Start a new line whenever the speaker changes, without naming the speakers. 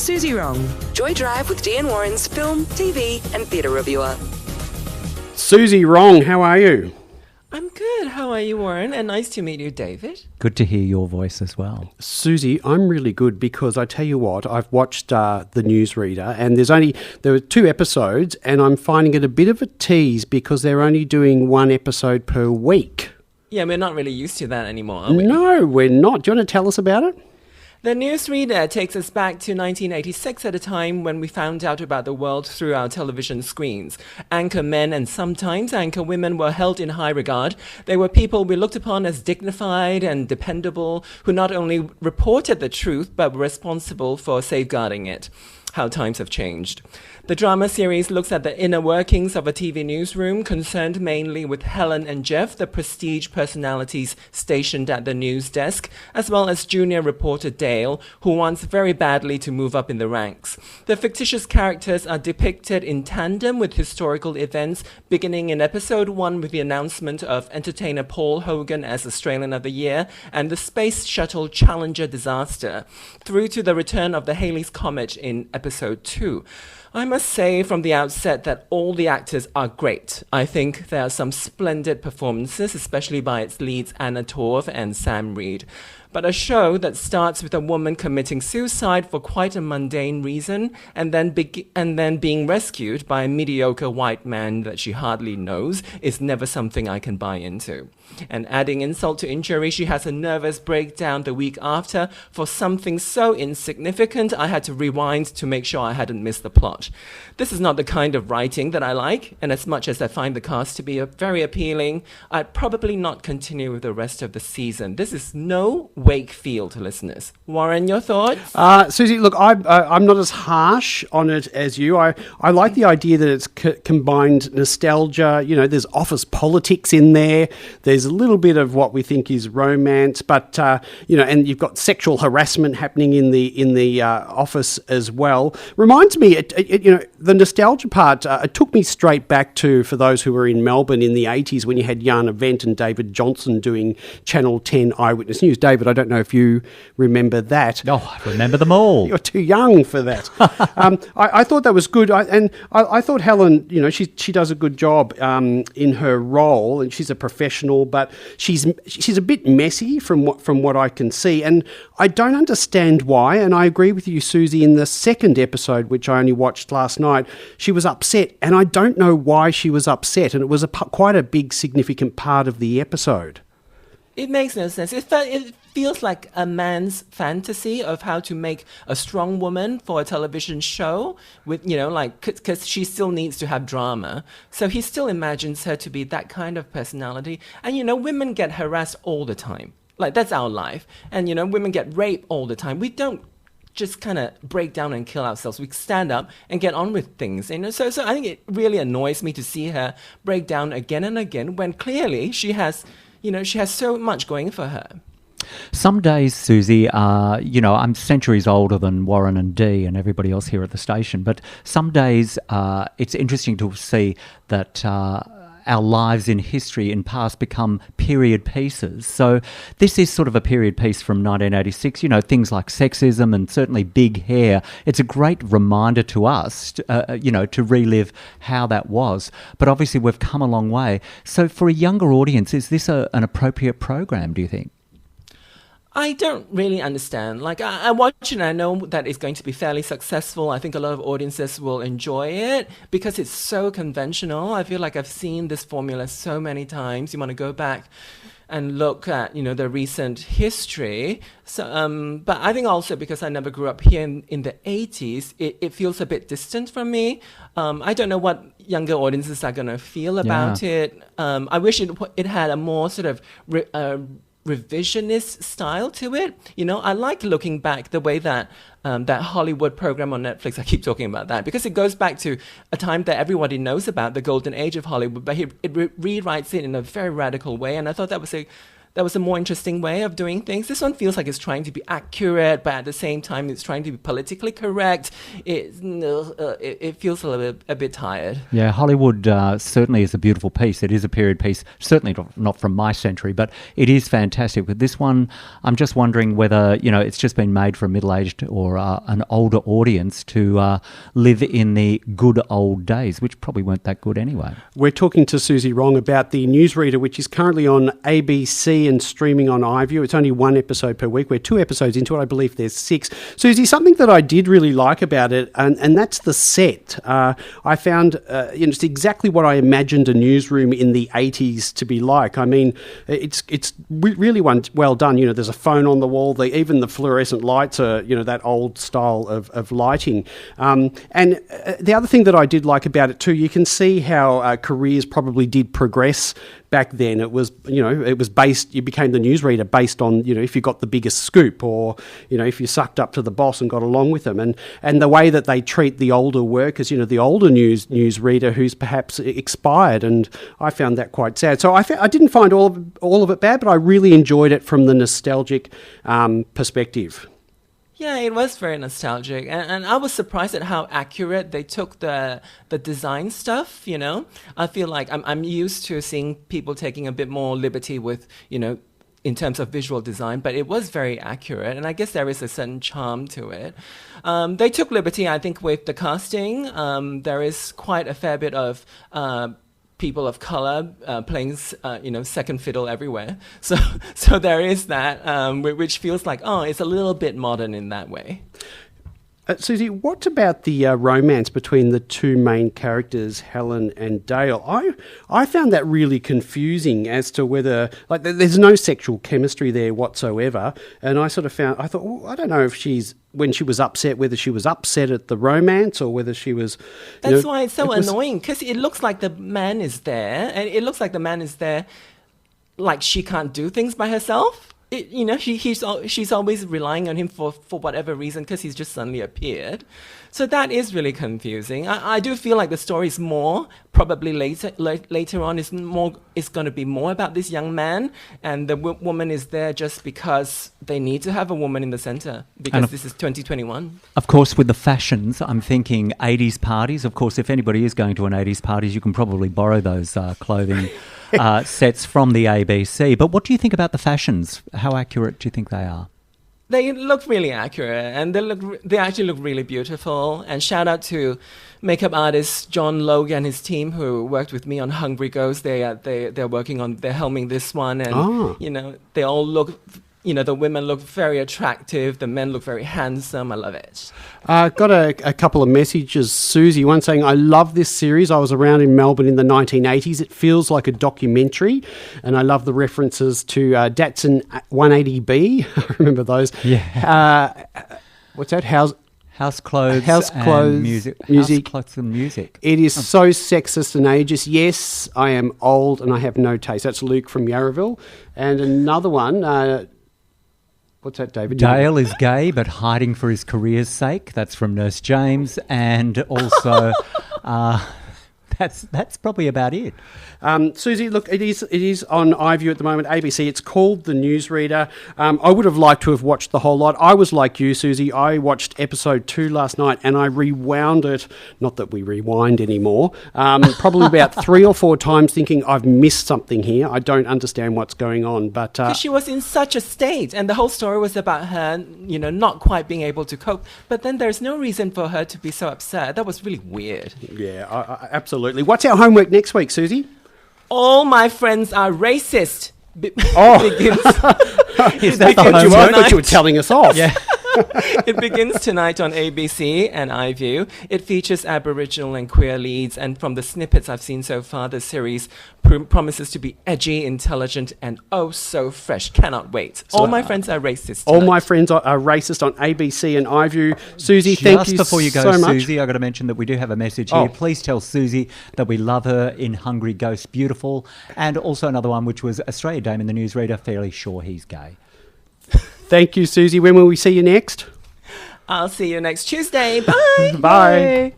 Suzy Wrong. Joy Drive with Dee and Warren's film, TV and theatre reviewer.
Suzy Wrong, how are you?
I'm good. How are you, Warren? And nice to meet you, David.
Good to hear your voice as well.
Suzy, I'm really good because I tell you what, I've watched the NEWSREADER and there were 2 episodes and I'm finding it a bit of a tease because they're only doing 1 episode per week.
Yeah, we're not really used to that anymore, are we?
No, we're not. Do you want to tell us about it?
The NEWSREADER takes us back to 1986 at a time when we found out about the world through our television screens. Anchor men and sometimes anchor women were held in high regard. They were people we looked upon as dignified and dependable, who not only reported the truth but were responsible for safeguarding it. How times have changed. The drama series looks at the inner workings of a TV newsroom, concerned mainly with Helen and Jeff, the prestige personalities stationed at the news desk, as well as junior reporter Dale, who wants very badly to move up in the ranks. The fictitious characters are depicted in tandem with historical events, beginning in episode 1 with the announcement of entertainer Paul Hogan as Australian of the Year and the Space Shuttle Challenger disaster, through to the return of the Halley's Comet in episode 2. I must say from the outset that all the actors are great. I think there are some splendid performances, especially by its leads Anna Torv and Sam Reed. But a show that starts with a woman committing suicide for quite a mundane reason and then being rescued by a mediocre white man that she hardly knows is never something I can buy into. And adding insult to injury, she has a nervous breakdown the week after for something so insignificant I had to rewind to make sure I hadn't missed the plot. This is not the kind of writing that I like, and as much as I find the cast to be very appealing, I'd probably not continue with the rest of the season. This is no Wakefield, listeners. Warren, your thoughts?
Suzy, look, I'm not as harsh on it as you. I like the idea that it's combined nostalgia. You know, there's office politics in there. There's a little bit of what we think is romance, but and you've got sexual harassment happening in the office as well. Reminds me, the nostalgia part. It took me straight back to, for those who were in Melbourne in the 80s, when you had Jana Wendt and David Johnson doing Channel 10 Eyewitness News. David, I don't know if you remember that.
Oh, I remember them all.
You're too young for that. I thought that was good, I thought Helen, she does a good job in her role, and she's a professional, but she's a bit messy from what I can see, and I don't understand why. And I agree with you, Suzy. In the second episode, which I only watched last night, she was upset, and I don't know why she was upset, and it was quite a big, significant part of the episode.
It makes no sense. It feels like a man's fantasy of how to make a strong woman for a television show with, because she still needs to have drama. So he still imagines her to be that kind of personality. And, women get harassed all the time. Like, that's our life. And, women get raped all the time. We don't just kind of break down and kill ourselves. We stand up and get on with things. So I think it really annoys me to see her break down again and again when clearly she has so much going for her.
Some days, Suzy, I'm centuries older than Warren and Dee and everybody else here at the station, but some days it's interesting to see that our lives in history in past become period pieces. So this is sort of a period piece from 1986, things like sexism and certainly big hair. It's a great reminder to us, to relive how that was. But obviously we've come a long way. So for a younger audience, is this an appropriate program, do you think?
I don't really understand. Like, I watch it and I know that it's going to be fairly successful. I think a lot of audiences will enjoy it because it's so conventional. I feel like I've seen this formula so many times. You want to go back and look at, the recent history. So, but I think also because I never grew up here in the 80s, it feels a bit distant from me. I don't know what younger audiences are going to feel about it. I wish it had a more sort of revisionist style to it. I like looking back the way that that Hollywood program on Netflix, I keep talking about that because it goes back to a time that everybody knows about, the golden age of Hollywood, but it rewrites it in a very radical way, and I thought that was a there was a more interesting way of doing things. This one feels like it's trying to be accurate, but at the same time, it's trying to be politically correct. It feels a bit tired.
Yeah, Hollywood certainly is a beautiful piece. It is a period piece, certainly not from my century, but it is fantastic. With this one, I'm just wondering whether, it's just been made for a middle-aged or an older audience to live in the good old days, which probably weren't that good anyway.
We're talking to Suzy Wrong about the Newsreader, which is currently on ABC and streaming on iView. It's only one episode per week. We're 2 episodes into it. I believe there's 6. Suzy, something that I did really like about it, and that's the set. I found it's exactly what I imagined a newsroom in the 80s to be like. I mean, it's really well done. There's a phone on the wall. Even the fluorescent lights are, that old style of lighting. And the other thing that I did like about it too, you can see how careers probably did progress back then. It was based, you became the newsreader based on, if you got the biggest scoop, or, if you sucked up to the boss and got along with them. And the way that they treat the older workers, the older newsreader who's perhaps expired. And I found that quite sad. So I didn't find all of it bad, but I really enjoyed it from the nostalgic perspective.
Yeah, it was very nostalgic, and I was surprised at how accurate they took the design stuff. I feel like I'm used to seeing people taking a bit more liberty with in terms of visual design, but it was very accurate, and I guess there is a certain charm to it. They took liberty, I think, with the casting. There is quite a fair bit of people of color playing, second fiddle everywhere. So there is that, which feels like, it's a little bit modern in that way.
Suzy, what about the romance between the 2 main characters, Helen and Dale? I found that really confusing as to whether, there's no sexual chemistry there whatsoever. And I thought, I don't know if when she was upset, whether she was upset at the romance or whether she was...
That's why it's so annoying, because it looks like the man is there, and it looks like the man is there like she can't do things by herself. She's always relying on him for whatever reason, because he's just suddenly appeared. So that is really confusing. I do feel like the story is probably later on is going to be more about this young man, and the woman is there just because they need to have a woman in the center, because this is 2021.
Of course, with the fashions, I'm thinking 80s parties. Of course, if anybody is going to an 80s parties, you can probably borrow those clothing sets from the ABC. But what do you think about the fashions? How accurate do you think they are?
They look really accurate, and they actually look really beautiful. And shout out to makeup artist John Logue and his team, who worked with me on Hungry Ghost. They're helming this one, and they all look. The women look very attractive. The men look very handsome. I love it.
Got a couple of messages, Suzy. One saying, I love this series. I was around in Melbourne in the 1980s. It feels like a documentary. And I love the references to Datsun 180B. I remember those.
Yeah.
What's that? House
clothes
and
music.
Music.
House clothes and music.
It is so sexist and ageist. Yes, I am old and I have no taste. That's Luke from Yarraville. And another one... what's that, David?
Dale is gay but hiding for his career's sake. That's from Nurse James. And also, that's probably about it.
Suzy, look, it is on iView at the moment, ABC. It's called The Newsreader. I would have liked to have watched the whole lot. I was like you, Suzy. I watched episode 2 last night and I rewound it. Not that we rewind anymore. Probably about 3 or 4 times, thinking I've missed something here. I don't understand what's going on. But
because she was in such a state, and the whole story was about her, not quite being able to cope. But then there's no reason for her to be so upset. That was really weird.
Yeah, absolutely. What's our homework next week, Suzy?
All my friends are racist.
Is that
the
I thought you were telling us off.
Yeah.
It begins tonight on ABC and iView. It features Aboriginal and queer leads, and from the snippets I've seen so far, the series promises to be edgy, intelligent, and oh so fresh. Cannot wait. All my friends are racist tonight.
All my friends are racist on ABC and iView. Suzy, thank you so much.
Just before you go, Suzy, I've got to mention that we do have a message here. Please tell Suzy that we love her in Hungry Ghost Beautiful, and also another one which was Australia Dame in the Newsreader, fairly sure he's gay.
Thank you, Suzy. When will we see you next?
I'll see you next Tuesday. Bye.
Bye.